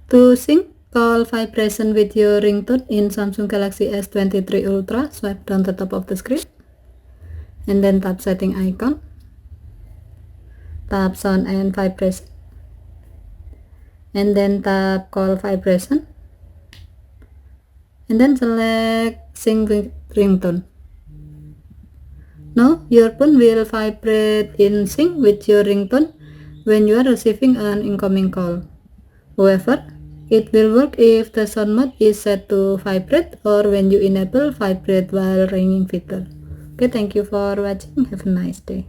To sync call vibration with your ringtone in Samsung Galaxy S23 Ultra, swipe down the top of the screen and then tap setting icon, tap sound and vibration, and then tap call vibration, and then select sync with ringtone. Now your phone will vibrate in sync with your ringtone when you are receiving an incoming call. However, it will work if the sound mode is set to vibrate or when you enable vibrate while ringing feature. Okay, thank you for watching. Have a nice day.